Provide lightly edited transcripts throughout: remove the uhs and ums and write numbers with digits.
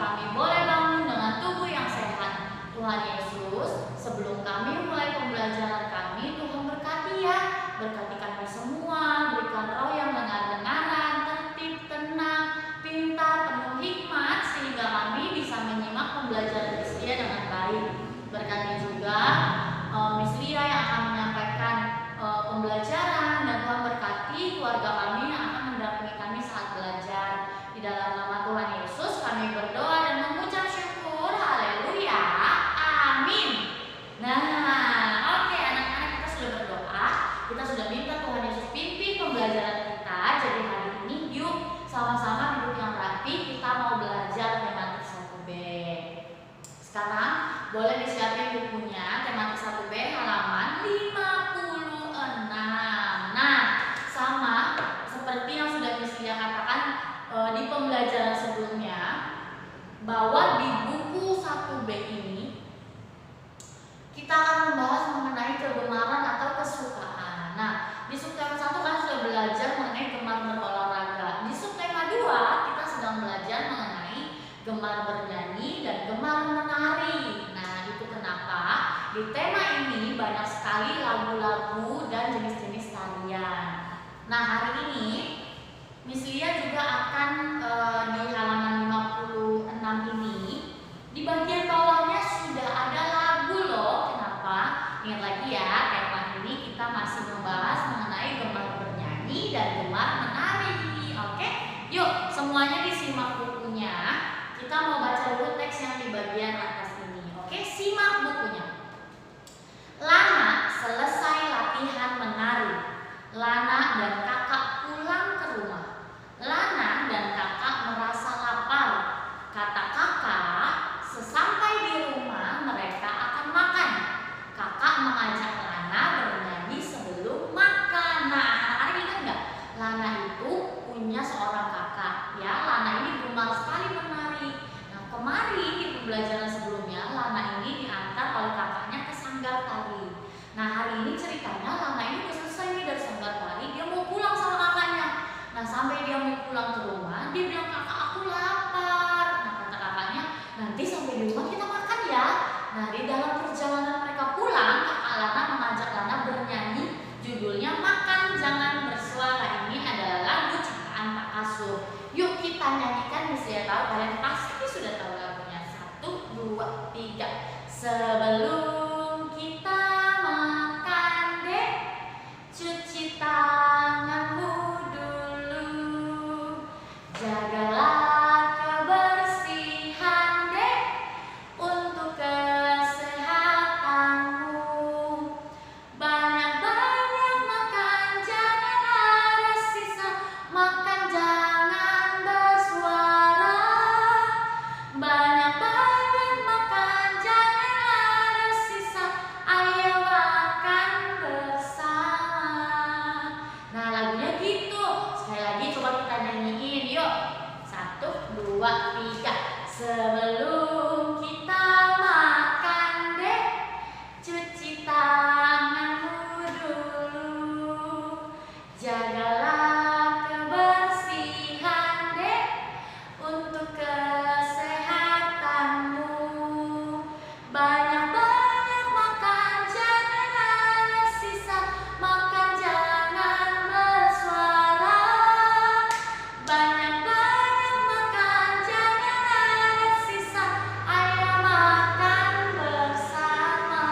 kami boleh bangun dengan tubuh yang sehat. Tuhan Yesus, sebelum kami mulai pembelajaran kami, Tuhan berkati ya. Berkati kami semua, berikan roh yang dengar-dengaran, tertib, tenang, pintar, penuh hikmat, sehingga kami bisa menyimak pembelajaran Miss Lia dengan baik. Berkati juga Miss Lia yang akan menyampaikan pembelajaran, dan Tuhan berkati keluarga kami yang akan mendampingi kami saat belajar. Di dalam nama Tuhan Yesus kami berdoa dan mengucap syukur. Haleluya. Amin. Nah, oke anak-anak, kita sudah berdoa, kita sudah minta Tuhan Yesus pimpin pembelajaran kita. Jadi hari ini yuk sama-sama duduk yang rapi, kita mau belajar tematik 1B. Sekarang boleh disiapin bukunya, tematik 1B halaman 56. Nah, sama seperti yang sudah Miss Lia katakan di pembelajaran sebelumnya, bahwa di buku 1B ini kita akan membahas mengenai kegemaran atau kesukaan. Nah, di subtema 1 kan sudah belajar mengenai gemar berolahraga. Di subtema 2 kita sedang belajar mengenai gemar bernyanyi dan gemar menari. Nah, itu kenapa di tema ini banyak sekali lagu-lagu dan jenis-jenis tarian. Nah, hari ini Miss Lia juga akan di halaman 56 ini, di bagian bawahnya sudah ada lagu loh. Kenapa? Ingat lagi ya, tema ini kita masih membahas mengenai gemar bernyanyi dan gemar menari. Oke? Yuk, semuanya disimak bukunya. Kita mau baca dulu teks yang di bagian atas ini. Oke, simak bukunya. Lana selesai latihan menari. Lana dan kakak pulang ke rumah. Lana dan kakak merasa lapar. Kata kakak, sesampai di rumah mereka akan makan. Kakak mengajak Lana bernyanyi sebelum makan. Nah, anak-anak ingat nggak? Lana itu punya seorang kakak. Ya, Lana ini gemar sekali menari. Nah, kemarin di pembelajaran sebelumnya, Lana ini diantar oleh kakaknya ke sanggar tari. Nah, hari ini ceritanya Lana ini udah selesai nih dari sanggar tari. Dia mau pulang sama kakaknya. Nah, sampai dia mau pulang ke rumah, dia bilang, kakak aku lapar. Nah, kata kakaknya, nanti sampai di rumah kita makan ya. Nah, di dalam perjalanan mereka pulang, kakak Lana mengajak Lana bernyanyi. Judulnya Makan Jangan Bersuara. Ini adalah lagu ciptaan Pak Kasur. Yuk kita nyanyikan. Miss Lia tahu kalian pasti sudah tahu lagunya. 1, 2, 3. Sebelum kita makan dek, cuci tanganmu dulu. Jagalah kebersihan dek untuk kesehatanmu. Banyak-banyak makan, jangan ada sisa. Makan jangan bersuara. Banyak-banyak makan, jangan ada sisa. Ayo makan bersama. Nah, lagunya gitu. Sekali lagi coba kita nyanyiin. Yuk. 1, 2, 3. Sebelum kita makan dek, cuci tanganmu dulu. Jagalah kebersihan dek untuk kesehatanmu. Banyak-banyak makan, jangan ada sisa. Makan jangan bersuara. Banyak-banyak makan, jangan ada sisa. Ayo makan bersama.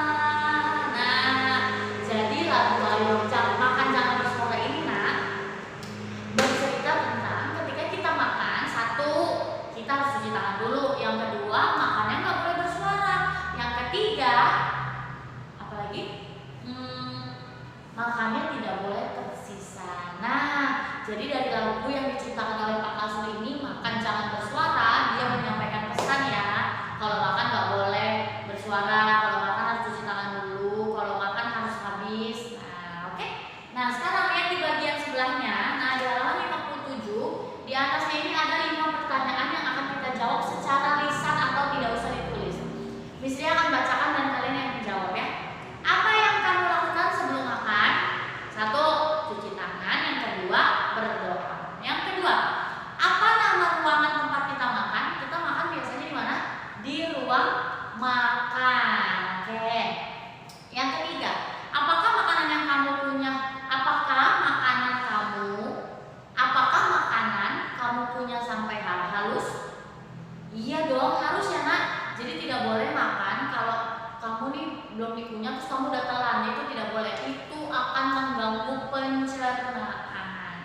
Nah, jadi lagu Ayo Makan Jangan Bersuara ini bercerita tentang ketika kita makan, 1, kita harus cuci tangan dulu. Yang kedua, makannya nggak boleh bersuara. Yang ketiga, apalagi? Makannya tidak boleh tersisa. Nah, jadi dari lagu yang diciptakan oleh Pak Kasur ini, Makan Jangan Bersuara, dia menyampaikan pesan ya. Kalau makan nggak boleh bersuara, kalau makan harus cuci tangan dulu, kalau makan harus habis. Nah, oke. Nah, sekarang lihat di bagian sebelahnya. Nah, di halaman 57, di atasnya ini ada 5 pertanyaan yang akan kita jawab secara lisan atau tidak usah ditulis. Miss Lia akan bacakan dan kalian yang menjawab ya. Apa yang kamu lakukan sebelum makan? 1, cuci tangan. Yang kedua, berdoa. Yang kedua, apa nama ruangan tempat belum dikunyah terus kamu udah telan, itu tidak boleh. Itu akan mengganggu pencernaan.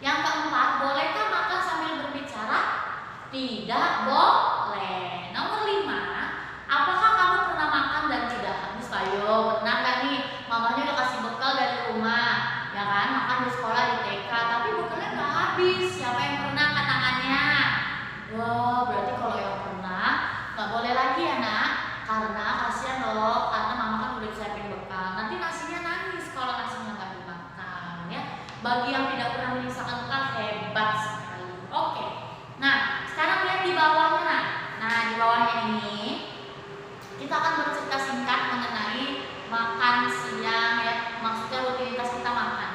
Yang keempat, bolehkah makan sambil berbicara? Tidak boleh. Nomor 5, apakah kamu pernah makan dan tidak habis? Ayo, pernah nggak nih? Mamanya udah kasih bekal dari rumah, ya kan? Makan di sekolah di TK, tapi bekalnya nggak habis. Siapa yang pernah angkat tangannya? Wah, berarti kalau yang pernah nggak boleh lagi ya nak, karena kasihan loh, karena mama kan udah disiapin bekal. Nanti nasinya nangis kalau nasinya nggak dimakan ya. Bagi yang tidak pernah menyisakan bekal, hebat sekali. Oke. Nah, sekarang lihat di bawahnya. Nah, di bawahnya ini kita akan bercerita singkat mengenai makan siang ya, maksudnya rutinitas kita makan.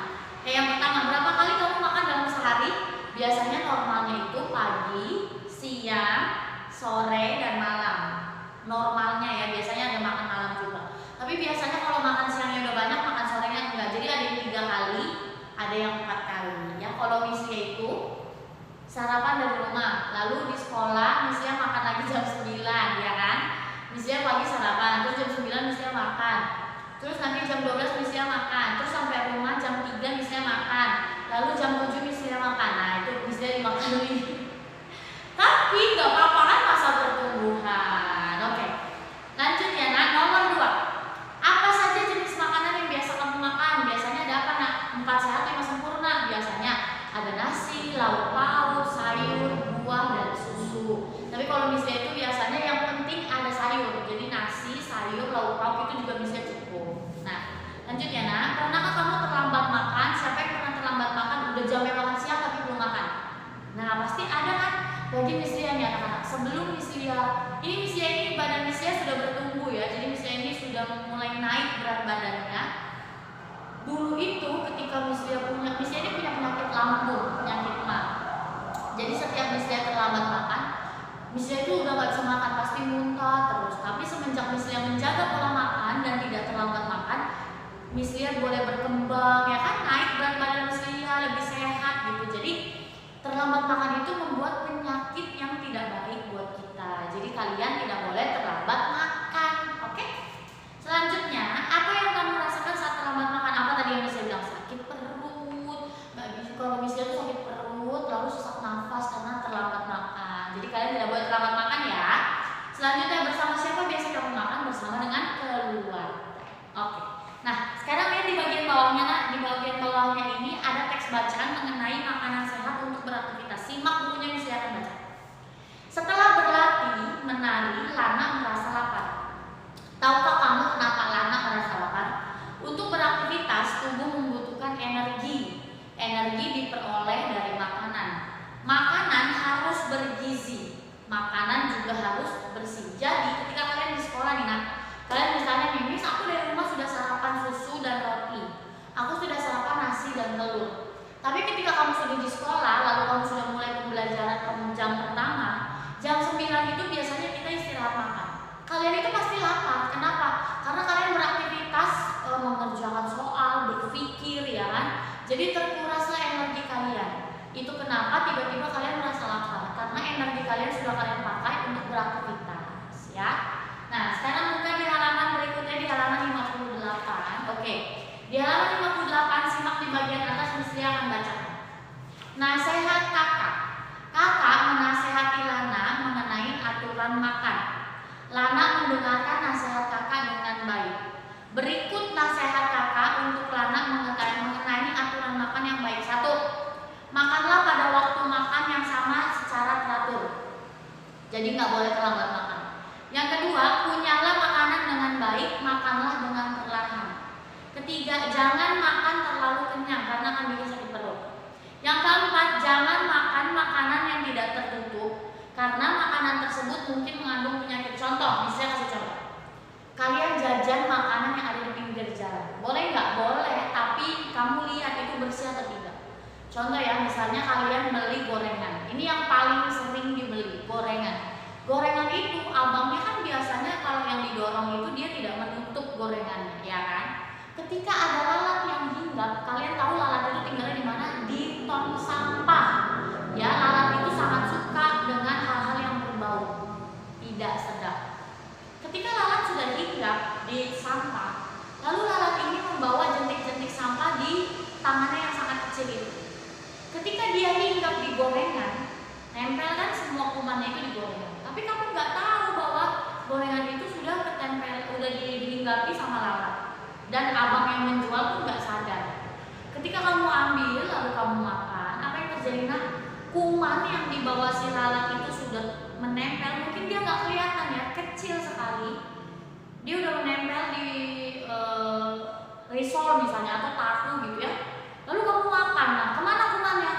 Yang pertama, berapa kali kamu makan dalam sehari? Biasanya normalnya itu pagi, siang, sore, dan malam. Normalnya ya, biasanya ada makan malam juga. Tapi biasanya kalau makan siangnya udah banyak, makan sorenya enggak. Jadi ada yang 3 kali, ada yang 4 kali ya. Kalau Mislia itu sarapan dari rumah, lalu di sekolah Mislia makan lagi jam 9 ya kan. Mislia pagi sarapan, terus jam 9 Mislia makan. Terus nanti jam 12 Mislia makan, terus sampai rumah jam 3 Mislia makan. Lalu jam 7 Mislia makan. Nah, itu Mislia dimakan dulu. Tapi nggak apa-apa kan, masa pertumbuhan. Oke. Lanjut ya nak, nomor 2. Apa saja jenis makanan yang biasa kamu makan? Biasanya ada apa nak? 4 sehat 5 sempurna. Biasanya ada nasi, lauk pauk, sayur, buah, dan susu. Tapi kalau Mislia itu biasanya yang penting ada sayur. Jadi nasi, sayur, lauk pauk itu juga bisa cukup. Nah, lanjut ya nak. Pernahkah kamu terlambat makan? Siapa yang pernah terlambat makan? Udah jamnya makan siang tapi belum makan. Nah, pasti ada kan? Bagi Mislia nih anak-anak. Sebelum Mislia ini badan Mislia sudah bertumbuh ya. Jadi Mislia ini sudah mulai naik berat badannya. Dulu itu ketika Mislia ini punya penyakit lambung, penyakit mah. Jadi setiap Mislia terlambat makan, Mislia itu udah gak bisa makan, pasti muntah terus. Tapi semenjak Mislia menjaga pola makan dan tidak terlambat makan, Mislia boleh berkembang ya kan, naik berat badan Mislia, lebih sehat gitu. Jadi terlambat makan itu membuat penyakit yang tidak baik buat kita. Jadi kalian tidak boleh terlambat makan, oke? Selanjutnya, apa yang kamu rasakan saat terlambat makan? Apa tadi yang Mislia bilang? Sakit perut. Nggak bisa, kalau Mislia itu sakit perut, lalu sesak nafas karena terlambat makan. Jadi kalian tidak boleh terlambat makan ya. Selanjutnya, bersama siapa biasa kamu makan? Bersama dengan keluarga. Oke. Nah, sekarang lihat di bagian bawahnya nak. Di bagian bawahnya ini ada teks bacaan mengenai makanan sehat untuk beraktivitas. Simak bukunya, Mislia akan baca. Setelah berlatih menari, Lana merasa lapar. Tahukah kamu kenapa Lana merasa lapar? Untuk beraktivitas, tubuh membutuhkan energi. Energi diperoleh dari makanan. Makanan harus bergizi. Makanan juga harus bersih. Jadi ketika kalian di sekolah nih nak, kalian misalnya nih, Miss, aku dari rumah sudah sarapan susu dan roti. Aku sudah sarapan nasi dan telur. Tapi ketika kamu sudah di sekolah, lalu kamu sudah mulai pembelajaran jam pertama, jam 9 itu biasanya kita istirahat makan. Kalian itu pasti lapar. Kenapa? Karena kalian beraktivitas, mengerjakan soal, berpikir ya kan. Jadi terkuraslah energi kalian. Itu kenapa tiba-tiba kalian merasa lapar, karena energi kalian sudah kalian pakai untuk beraktivitas ya. Nah, sekarang buka di halaman berikutnya, di halaman 58. Oke. Di halaman 58, simak di bagian atas, Mislia akan bacakan. Nasihat kakak. Kakak menasehati Lana mengenai aturan makan. Lana mendengarkan nasihat kakak dengan baik. Berikut nasihat kakak untuk Lana mengenai aturan makan yang baik. 1. Makanlah pada waktu makan yang sama secara teratur. Jadi nggak boleh terlambat makan. Yang kedua, kunyalah makanan dengan baik, makanlah dengan perlahan. Ketiga, jangan makan terlalu kenyang karena akan bikin sakit perut. Yang keempat, jangan makan makanan yang tidak tertutup karena makanan tersebut mungkin mengandung penyakit. Contoh, misalnya kasih contoh. Kalian jajan makanan yang ada di pinggir jalan. Boleh nggak? Boleh, tapi kamu lihat itu bersih atau tidak. Contoh ya, misalnya kalian beli gorengan. Ini yang paling sering dibeli, gorengan. Gorengan itu abangnya kan biasanya kalau yang didorong itu dia tidak menutup gorengannya, ya kan? Ketika ada lalat yang hinggap, kalian tahu lalat itu tinggalnya di mana? Di tong sampah. Ya, lalat itu sangat suka dengan hal-hal yang berbau, tidak sedap. Ketika lalat sudah hinggap, di sampah. Lalu lalat ini membawa jentik-jentik sampah di tangannya yang sangat kecil itu. Ketika dia hinggap di gorengan, nempel kan semua kumannya itu di gorengan. Tapi kamu nggak tahu bahwa gorengan itu sudah ketempel, udah dihinggapi sama lalat. Dan abang yang menjual pun nggak sadar. Ketika kamu ambil lalu kamu makan, apa yang terjadi? Nah, kuman yang dibawa si lalat itu sudah menempel. Mungkin dia nggak kelihatan ya, kecil sekali. Dia udah menempel di risol misalnya atau tahu gitu ya. Lalu kamu makan, nah kemana kumannya?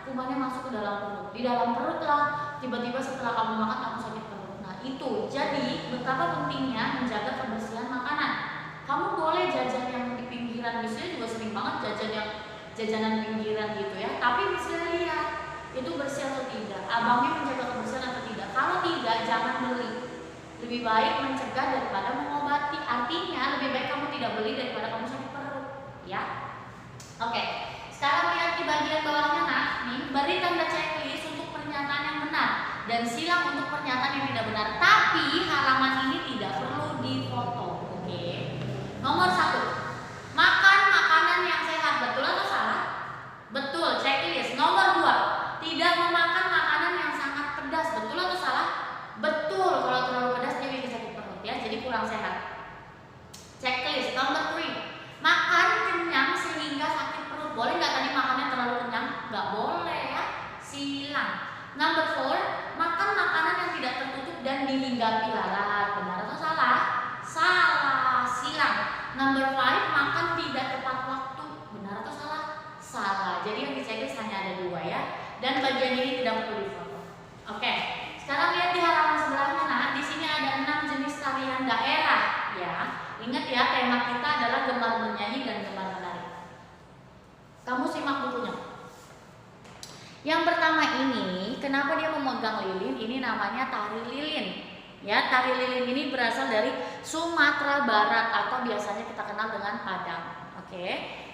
Kumannya masuk ke dalam perut. Di dalam perut lah, tiba-tiba setelah kamu makan kamu sakit perut. Nah itu, jadi betapa pentingnya menjaga kebersihan makanan. Kamu boleh jajan yang di pinggiran, misalnya juga sering banget jajan yang jajanan pinggiran gitu ya. Tapi misalnya lihat itu bersih atau tidak, abangnya menjaga kebersihan atau tidak. Kalau tidak, jangan beli. Lebih baik mencegah daripada mengobati. Artinya lebih baik kamu tidak beli daripada kamu sakit perut, ya. Oke, sekarang lihat di bagian bawahnya, nah, nih beri tanda checklist untuk pernyataan yang benar dan silang untuk pernyataan yang tidak benar. Tapi halaman ini tidak perlu difoto, oke? Nomor 1, makan makanan yang sehat, betul atau salah? Betul, checklist. Nomor 2, tidak memakan makanan yang sangat pedas, betul atau salah? Betul, kalau terlalu pedas dia bikin sakit perut ya, jadi kurang sehat. Checklist. Nomor 3, makan kenyang sehingga sakit perut. Boleh nggak tadi makannya terlalu kenyang? Nggak boleh ya, silang. Number 4, makan makanan yang tidak tertutup dan dihinggapi lalat. Benar atau salah? Salah, silang. Number 5, makan tidak tepat waktu. Benar atau salah? Salah. Jadi yang di checklist hanya ada 2 ya. Dan bagian ini tidak perlu difoto. Oke, sekarang lihat di halaman sebelahnya. Nah, di sini ada 6 jenis tarian daerah ya. Ingat ya, tema kita adalah gemar bernyanyi dan gemar menari. Kamu simak bukunya. Yang pertama ini, kenapa dia memegang lilin? Ini namanya tari lilin. Ya, tari lilin ini berasal dari Sumatera Barat atau biasanya kita kenal dengan Padang. Oke.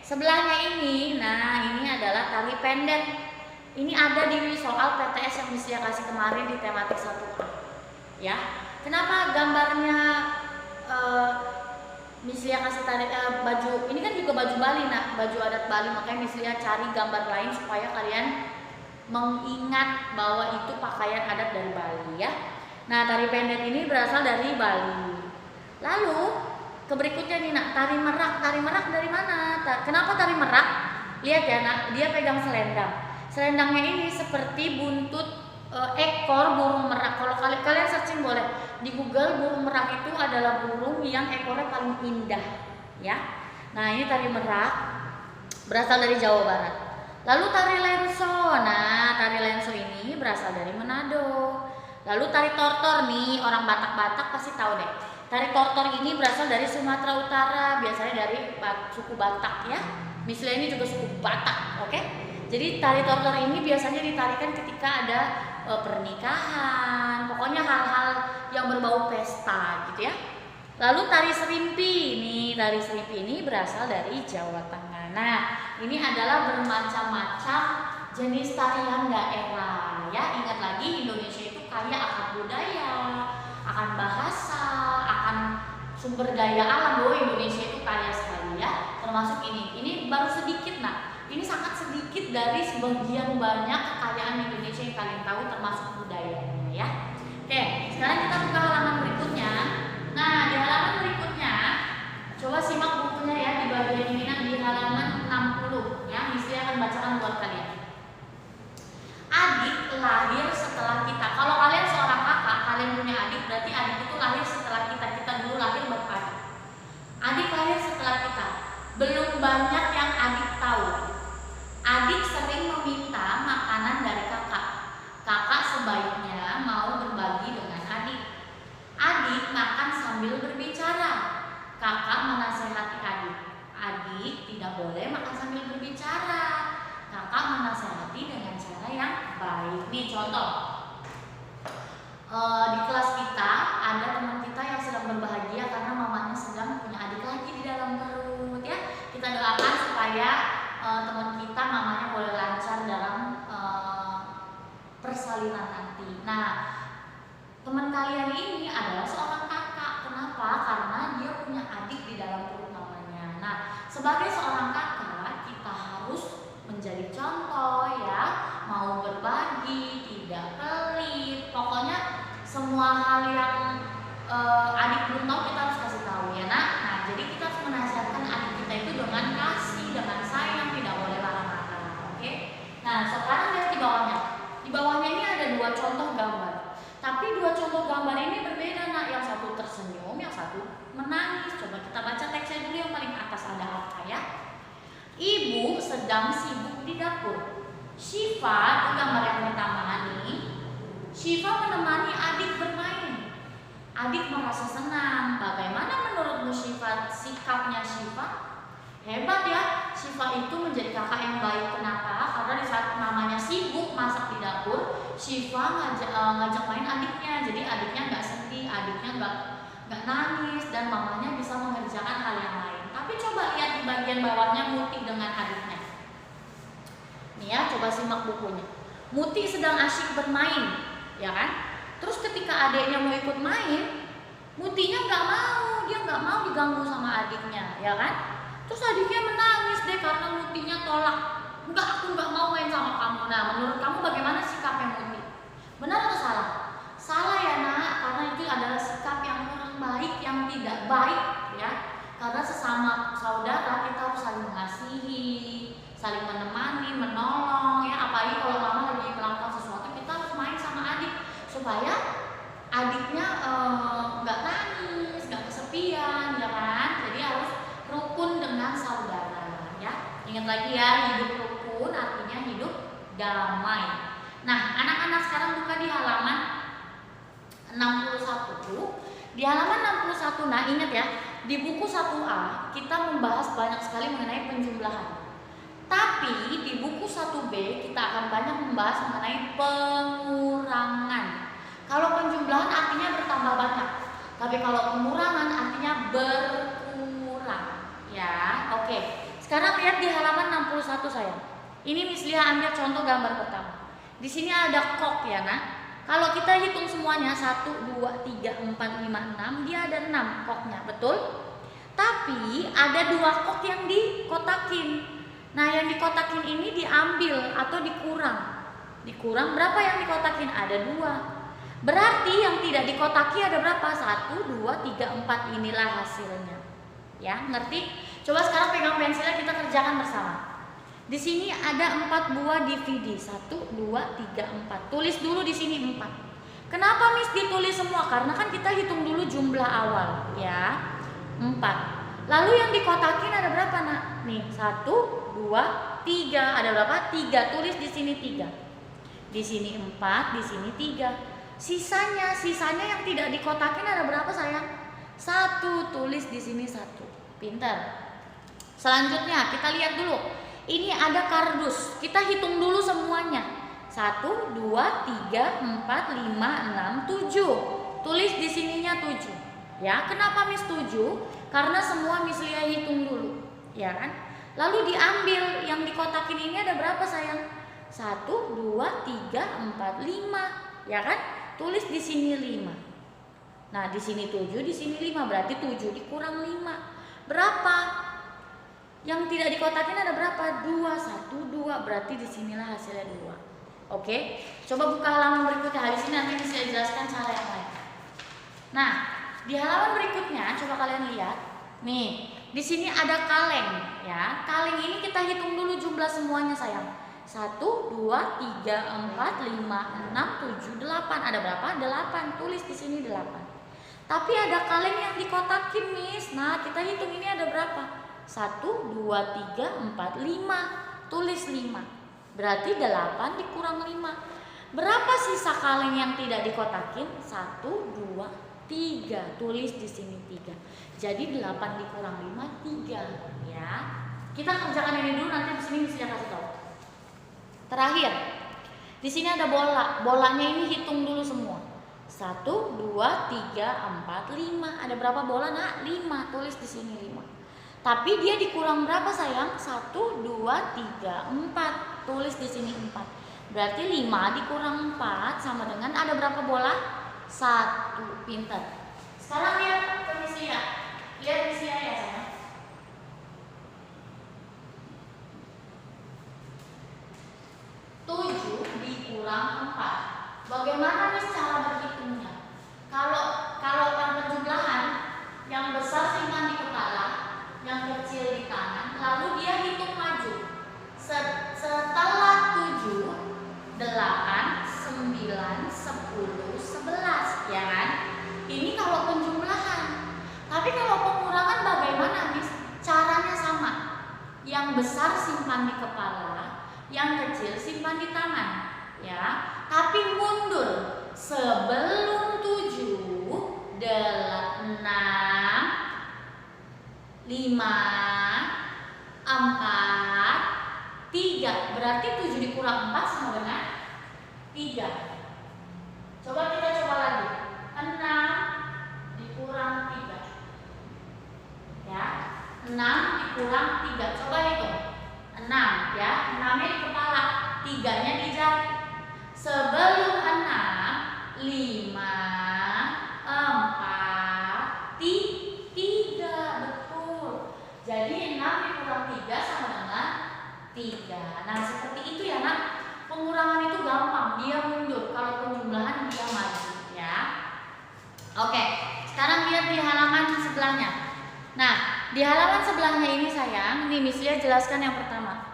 Sebelahnya ini, nah ini adalah tari pendek. Ini ada di soal PTS yang Miss Lia kasih kemarin di tematik 1A. Ya. Kenapa gambarnya Miss Lia kasih tari baju? Ini kan juga baju Bali, nah, baju adat Bali, makanya Miss Lia cari gambar lain supaya kalian mengingat bahwa itu pakaian adat dari Bali ya. Nah, tari pendek ini berasal dari Bali. Lalu ke berikutnya nih, nak, tari merak. Tari merak dari mana? Kenapa tari merak? Lihat ya, nak, dia pegang selendang. Selendangnya ini seperti buntut ekor burung merak. Kalau kalian searching boleh di Google, burung merak itu adalah burung yang ekornya paling indah, ya. Nah, ini tari merak berasal dari Jawa Barat. Lalu tari lenso. Nah, tari lenso ini berasal dari Manado. Lalu tari tortor nih, orang Batak-Batak pasti tahu deh. Tari tortor ini berasal dari Sumatera Utara, biasanya dari suku Batak ya. Misalnya ini juga suku Batak, oke? Jadi tari tortor ini biasanya ditarikan ketika ada pernikahan, pokoknya hal-hal yang berbau pesta gitu ya. Lalu tari serimpi, nih tari serimpi ini berasal dari Jawa Tengah. Nah, ini adalah bermacam-macam jenis tarian daerah ya. Ingat lagi, Indonesia itu kaya akan budaya, akan bahasa, akan sumber daya alam. Loh, Indonesia itu kaya sekali ya. Termasuk ini baru sedikit, nah. Ini sangat sedikit dari sebagian banyak kekayaan Indonesia yang kalian tahu, termasuk budayanya ya. Oke, sekarang kita buka halaman berikutnya. Nah, di halaman berikutnya coba simak bukunya ya, di bagian ini di halaman 60 ya. Miss Lia akan bacakan buat kalian. Adik lahir setelah kita. Kalau kalian seorang kakak, kalian punya adik, berarti adik itu lahir setelah kita. Kita dulu lahir baru adik. Adik lahir setelah kita. Belum banyak yang adik tahu. Adik sering meminta makanan dari kakak. Kakak sebaiknya mau berbagi dengan adik. Adik makan sambil berbicara. Kakak menasehati adik. Adik tidak boleh makan sambil berbicara. Kakak menasehati dengan cara yang baik. Nih contoh. Di kelas kita ada teman kita yang sedang berbahagia karena mamanya sedang punya adik lagi di dalam perut ya. Kita doakan supaya teman kita mamanya boleh lancar dalam persalinan nanti. Nah, teman kalian ini adalah seorang kakak. Kenapa? Karena dia punya punya adik di dalam perut mamanya. Nah, sebagai seorang kakak kita harus menjadi contoh ya, mau berbagi, tidak pelit, pokoknya semua hal yang adik belum tahu kita harus kasih tahu ya nak. Nah, jadi kita harus menasihatkan adik kita itu dengan kasih, dengan sayang, tidak boleh marah-marah. Oke? Nah, sekarang lihat di bawahnya. Di bawahnya ini ada dua contoh gambar. Tapi dua contoh gambar ini berbeda nak. Yang satu tersenyum, yang satu menangis. Coba kita baca teksnya dulu, yang paling atas ada apa ya? Ibu sedang sibuk di dapur. Syifa, itu gambar yang pertama nih. Syifa menemani adik bermain. Adik merasa senang. Bagaimana menurutmu Syifa, sikapnya Syifa? Hebat ya, Syifa itu menjadi kakak yang baik. Kenapa? Karena di saat mamanya sibuk masak di dapur, Syifa ngajak main adiknya. Jadi adiknya nggak sedih, adiknya nggak nangis, dan mamanya bisa mengerjakan hal yang lain. Tapi coba lihat di bagian bawahnya Muti dengan adiknya. Nih ya, coba simak bukunya. Muti sedang asyik bermain, ya kan? Terus ketika adiknya mau ikut main, Mutinya nggak mau, dia nggak mau diganggu sama adiknya, ya kan? Terus adiknya menangis deh karena Mutinya tolak. Enggak, aku nggak mau main sama kamu. Nah, menurut kamu bagaimana sikapnya Muti? Benar atau salah? Salah ya nak, karena itu adalah sikap yang kurang baik, yang tidak baik ya. Karena sesama saudara kita harus saling mengasihi, saling menemani, menolong ya. Apalagi kalau mama lagi melakukan sesuatu, kita harus main sama adik supaya adiknya nggak nangis, nggak kesepian, ya kan? Jadi harus rukun dengan saudara ya. Ingat lagi ya, hidup rukun artinya hidup damai. Nah, anak-anak sekarang buka di halaman 61. Di halaman 61, nah ingat ya, di buku 1A kita membahas banyak sekali mengenai penjumlahan. Tapi di buku 1B kita akan banyak membahas mengenai pengurangan. Kalau penjumlahan artinya bertambah banyak, tapi kalau pengurangan artinya berkurang. Ya, oke. Sekarang lihat di halaman 61 sayang. Ini Miss Lia ambil contoh gambar pertama. Di sini ada kok ya nak. Kalau kita hitung semuanya 1, 2, 3, 4, 5, 6, dia ada 6 koknya, betul? Tapi ada 2 kok yang dikotakin. Nah, yang dikotakin ini diambil atau dikurang. Dikurang berapa yang dikotakin? Ada 2. Berarti yang tidak dikotaki ada berapa? 1, 2, 3, 4. Inilah hasilnya. Ya, ngerti? Coba sekarang pegang pensilnya, kita kerjakan bersama. Di sini ada 4 buah DVD. 1, 2, 3, 4. Tulis dulu di sini 4. Kenapa Miss ditulis semua? Karena kan kita hitung dulu jumlah awal, ya. 4. Lalu yang dikotakin ada berapa nak? Nih, 1, 2, 3. Ada berapa? 3. Tulis di sini 3. Di sini 4, di sini 3. Sisanya yang tidak dikotakin ada berapa sayang? 1. Tulis di sini 1. Pintar. Selanjutnya kita lihat dulu. Ini ada kardus. Kita hitung dulu semuanya. 1, 2, 3, 4, 5, 6, 7. Tulis di sininya 7. Ya, kenapa Miss 7? Karena semua Miss Lia hitung dulu, ya kan? Lalu diambil yang dikotakin ini ada berapa sayang? 1, 2, 3, 4, 5, ya kan? Tulis di sini 5. Nah, di sini 7, di sini 5, berarti 7 dikurang 5. Berapa? Yang tidak dikotakin ada berapa? 2, 1, 2, berarti disinilah hasilnya 2. Oke, coba buka halaman berikutnya. Di sini nanti bisa jelaskan cara yang lain. Nah, di halaman berikutnya coba kalian lihat. Nih, di sini ada kaleng, ya. Kaleng ini kita hitung dulu jumlah semuanya sayang. 1, 2, 3, 4, 5, 6, 7, 8. Ada berapa? 8. Tulis di sini 8. Tapi ada kaleng yang dikotakin, Miss. Nah, kita hitung ini ada berapa? 1, 2, 3, 4, 5. Tulis 5. Berarti 8 dikurang 5. Berapa sisa kaleng yang tidak dikotakin? 1, 2, 3. Tulis di sini 3. Jadi 8 dikurang 5, 3. Ya. Kita kerjakan ini dulu, nanti di sini bisa kasih tahu. Terakhir. Di sini ada bola. Bolanya ini hitung dulu semua. 1, 2, 3, 4, 5. Ada berapa bola nak? 5. Tulis di sini 5. Tapi dia dikurang berapa sayang? 1, 2, 3, 4. Tulis di sini 4. Berarti 5 dikurang 4 sama dengan ada berapa bola? 1. Pintar. Sekarang lihat, permisi ya. Lihat isinya ya sayang. Tujuh dikurang 4. Bagaimana nih cara berhitungnya? Kalau penjumlahan, yang besar simpan di kepala, yang kecil di tangan, lalu dia hitung maju. Setelah 7, 8, 9, 10, 11, ya kan? Ini kalau penjumlahan. Tapi kalau pengurangan bagaimana, Miss? Caranya sama. Yang besar simpan di kepala, yang kecil simpan di tangan, ya. Tapi mundur sebelum 7, 6, 5, 4, 3. Berarti 7 dikurang 4 sama dengan 3. Coba kita coba lagi. 6 dikurang 3. Ya. 6 dikurang 3. Coba hitung. 6 ya. 6-nya di kepala, 3-nya di jari. Sebelum 6, 5, 4, 3. Betul. Jadi 6 dikurang 3 sama dengan 3. Nah, seperti itu ya, Nak. Pengurangan itu gampang, dia mundur. Kalau penjumlahan dia maju, ya. Oke, sekarang lihat di halaman sebelahnya. Nah, di halaman sebelahnya ini sayang, nih Miss Lia jelaskan yang pertama.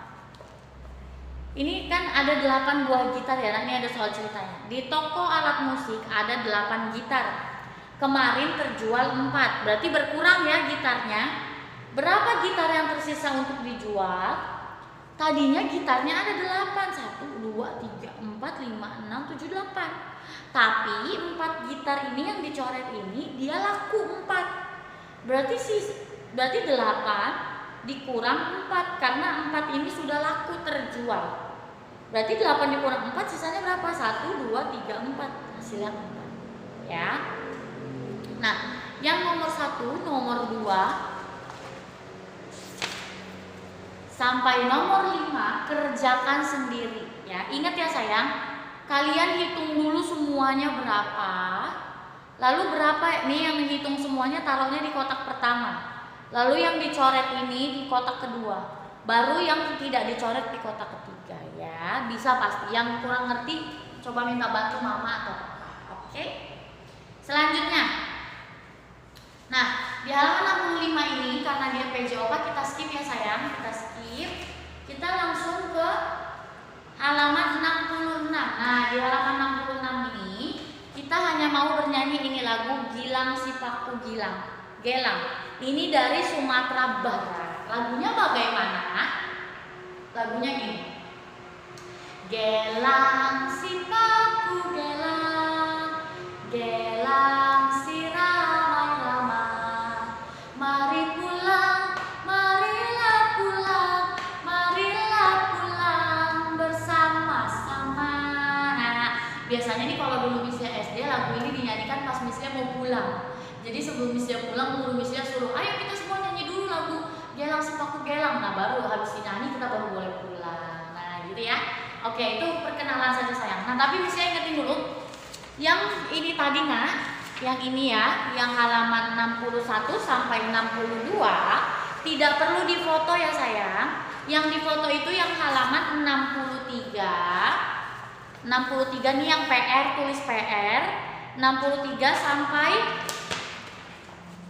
Ini kan ada 8 buah gitar ya, Nak. Ini ada soal ceritanya. Di toko alat musik ada 8 gitar. Kemarin terjual 4, berarti berkurang ya gitarnya. Berapa gitar yang tersisa untuk dijual? Tadinya gitarnya ada 8, 1, 2, 3, 4, 5, 6, 7, 8. Tapi 4 gitar ini yang dicoret ini dia laku 4. Berarti 8 dikurang 4 karena 4 ini sudah laku terjual. Berarti 8 dikurang 4 sisanya berapa? 1, 2, 3, 4. Hasilnya 4. Ya. Nah, yang nomor 1, nomor 2 sampai nomor 5 kerjakan sendiri ya. Ingat ya sayang, kalian hitung dulu semuanya berapa. Lalu berapa nih yang hitung semuanya taruhnya di kotak pertama. Lalu yang dicoret ini di kotak kedua. Baru yang tidak dicoret di kotak ketiga ya. Bisa pasti. Yang kurang ngerti coba minta bantu mama atau papa. Oke? Selanjutnya. Nah, di halaman 65 ini karena dia PJOK kita skip ya sayang, kita skip. Kita langsung ke halaman 66. Nah, di halaman 66 ini kita hanya mau bernyanyi ini lagu Gilang Si Paku Gilang. Gelang. Ini dari Sumatera Barat. Lagunya bagaimana? Lagunya gini. Gelang si paku gelang, gelang si ramai-ramai. Mari pulang, marilah pulang, marilah pulang bersama-sama. Nah, biasanya nih kalau dulu Misnya SD lagu ini dinyanyikan pas Misnya mau pulang. Jadi sebelum Misnya pulang, guru Misnya suruh, ayo kita semua nyanyi dulu lagu Gelang Si Paku Gelang. Nah, baru habis dinyanyi kita baru boleh pulang. Nah, gitu ya. Oke, itu perkenalan saja sayang. Nah, tapi Misnya ingetin dulu, yang ini tadi Nak, yang ini ya, yang halaman 61 sampai 62 tidak perlu difoto ya sayang. Yang difoto itu yang halaman 63. 63 nih yang PR, tulis PR. 63 sampai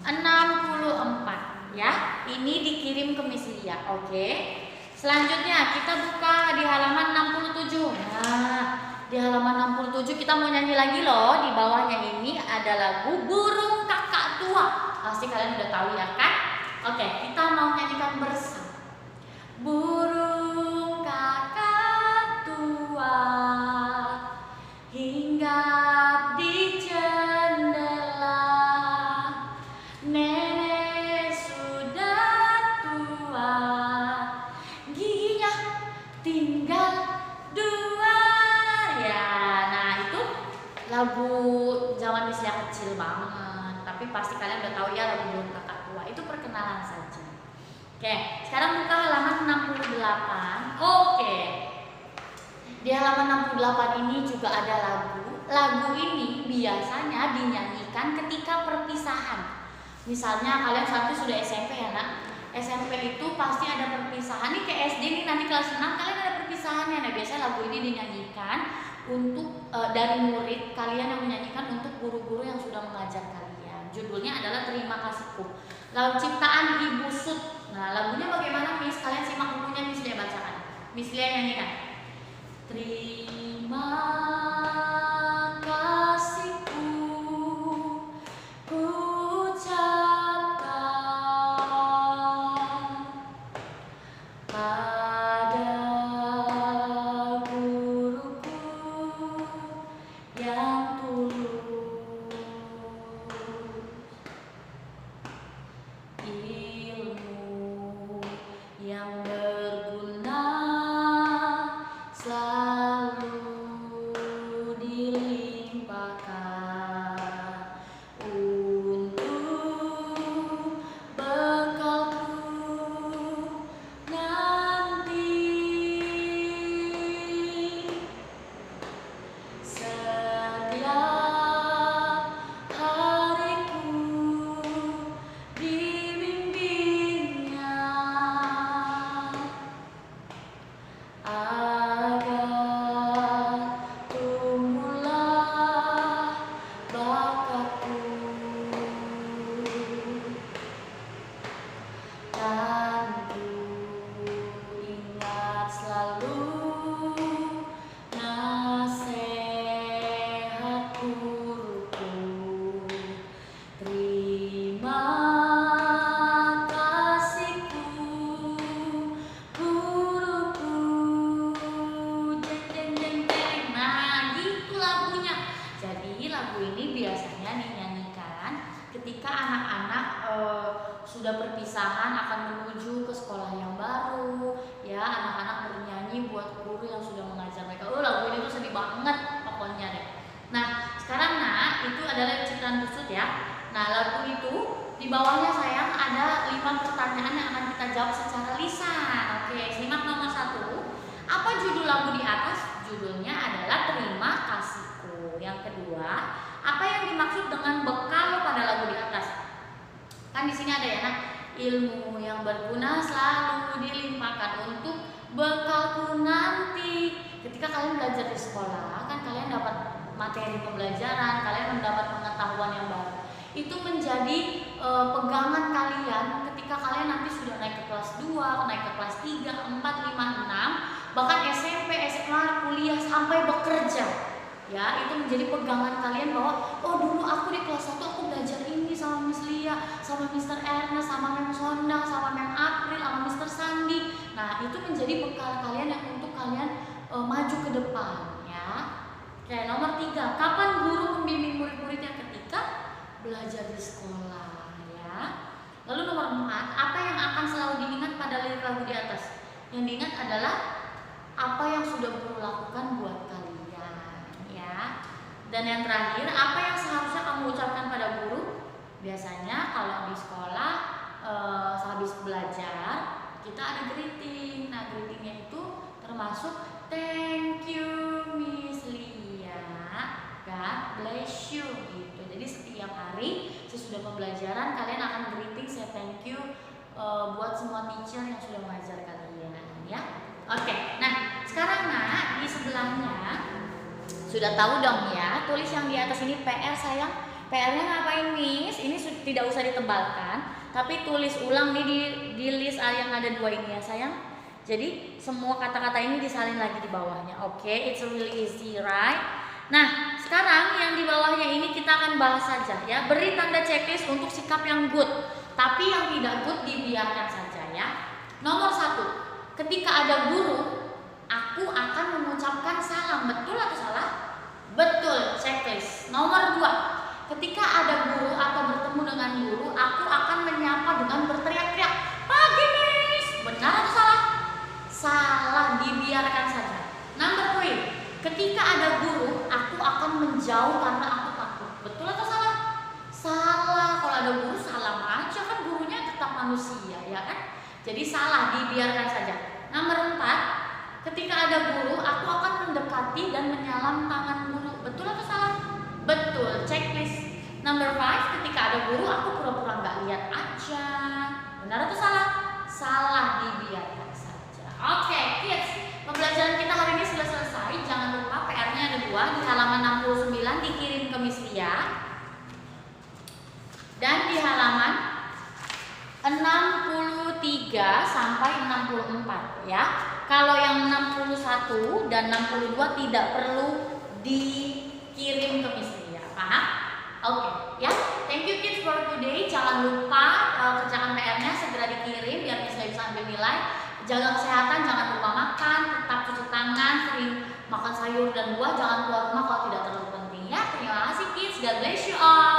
64 ya. Ini dikirim ke Miss Lia. Oke. Selanjutnya kita buka di halaman 67. Nah, di halaman 67 kita mau nyanyi lagi loh. Di bawahnya ini ada lagu Burung Kakak Tua. Pasti kalian udah tahu ya kan? Oke, kita mau nyanyikan bersama. Burung kakak tua hinggap di jendela. Nenek sudah tua, giginya tinggal 2. Ya, nah itu lagu zaman Misnya kecil banget. Tapi pasti kalian udah tahu ya lagu Burung Kakak Tua. Itu perkenalan saja. Oke, sekarang buka halaman 68. Oke. Di halaman 68 ini juga ada lagu. Lagu ini biasanya dinyanyikan ketika perpisahan. Misalnya kalian satu sudah SMP ya nak, SMP itu pasti ada perpisahan nih, kayak SD nih nanti kelas 6 kalian ada perpisahannya. Nah biasanya lagu ini dinyanyikan untuk dari murid kalian yang menyanyikan untuk guru-guru yang sudah mengajar kalian. Judulnya adalah Terima Kasihku, lagu ciptaan Ibu Sud. Nah lagunya bagaimana Miss? Kalian simak bukunya, Miss Lia bacakan, Miss Lia nyanyikan. Terima kasihku ku ucapkan pada guruku yang tulus, ilmu yang berguna selalu dilimpahkan untuk bekalku nanti. Setiap hariku dibimbingnya agar tumbuhlah bakatku, dan ku ingat selalu nasihat guruku. Terima kasihku guruku, jeng jeng jeng jeng. Nah gitu lagunya. Jadi lagu ini biasanya dinyanyikan ketika anak-anak sudah perpisahan akan menuju ke sekolah yang baru, ya anak-anak bernyanyi buat guru yang sudah mengajar mereka. Lagu ini tuh sedih banget pokoknya deh. Nah sekarang nak itu adalah ciptaan Ibu Sud ya. Nah lagu itu di bawahnya sayang ada 5 pertanyaan yang akan kita jawab secara lisan. Oke, simak nomor 1. Apa judul lagu di atas? Judulnya adalah Terima Kasihku. Yang kedua, apa yang dimaksud dengan bekal pada lagu di atas? Kan di sini ada ya nak, ilmu yang berguna selalu dilimpahkan untuk bekalku nanti. Ketika kalian belajar di sekolah, kan kalian dapat materi pembelajaran, kalian mendapat pengetahuan yang baru. Itu menjadi pegangan kalian ketika kalian nanti sudah naik ke kelas 2, naik ke kelas 3, 4, 5, 6, bahkan SMP, SMA, kuliah sampai bekerja. Ya, itu menjadi pegangan kalian bahwa oh dulu aku di kelas 1 aku belajar ini sama Miss Lia, sama Mr. Ernest, sama Mem Sondang, sama Mem April, sama Mr. Sandi. Nah, itu menjadi bekal kalian yang untuk kalian maju ke depan ya. Oke, nomor 3, kapan guru membimbing murid-muridnya? Ketika belajar di sekolah ya. Lalu nomor 4, apa yang akan selalu diingat pada lirik lagu di atas? Yang diingat adalah apa yang sudah guru lakukan buat kalian ya. Dan yang terakhir, apa yang seharusnya kamu ucapkan pada guru? Biasanya kalau di sekolah sehabis belajar kita ada greeting. Nah greetingnya itu termasuk thank you Miss Lia, God bless you gitu. Jadi setiap hari sesudah pembelajaran kalian akan greeting, say thank you buat semua teacher yang sudah mengajar kalian ya. Oke, nah sekarang nak di sebelahnya sudah tahu dong ya, tulis yang di atas ini PR sayang. PR-nya ngapain Miss? Ini tidak usah ditebalkan, tapi tulis ulang nih di list yang ada 2 ini ya sayang. Jadi semua kata-kata ini disalin lagi di bawahnya. Oke, it's really easy right? Nah sekarang yang di bawahnya ini kita akan bahas saja ya. Beri tanda checklist untuk sikap yang good, tapi yang tidak good dibiarkan saja ya. Nomor 1, ketika ada guru aku akan mengucapkan salam. Betul atau salah? Betul, checklist. Nomor 2, ketika ada guru atau bertemu dengan guru, aku akan menyapa dengan berteriak-teriak, "Pagi Miss!" Benar atau salah? Salah, dibiarkan saja. Nomor 3, ketika ada guru, aku akan menjauh karena aku takut. Betul atau salah? Salah. Kalau ada guru salam aja, kan gurunya tetap manusia ya kan? Jadi salah, dibiarkan saja. Nomor 4, ketika ada guru, aku akan mendekati dan menyalam tangan guru. Betul atau salah? Betul, checklist. Number 5, ketika ada guru aku pura-pura nggak lihat aja. Benar atau salah? Salah, dibiarkan saja. Oke, kids, pembelajaran kita hari ini sudah selesai. Jangan lupa PR-nya ada 2 di halaman 69 dikirim ke Miss Lia. Dan di halaman 63 sampai 64 ya. Kalau yang 61 dan 62 tidak perlu dikirim ke Miss Lia, paham? Oke, ya. Thank you kids for today. Jangan lupa kerjakan PR-nya segera dikirim biar Miss Lia bisa ambil nilai. Jaga kesehatan, jangan lupa makan, tetap cuci tangan, sering makan sayur dan buah, jangan keluar rumah kalau tidak terlalu penting ya. Terima kasih kids. God bless you all.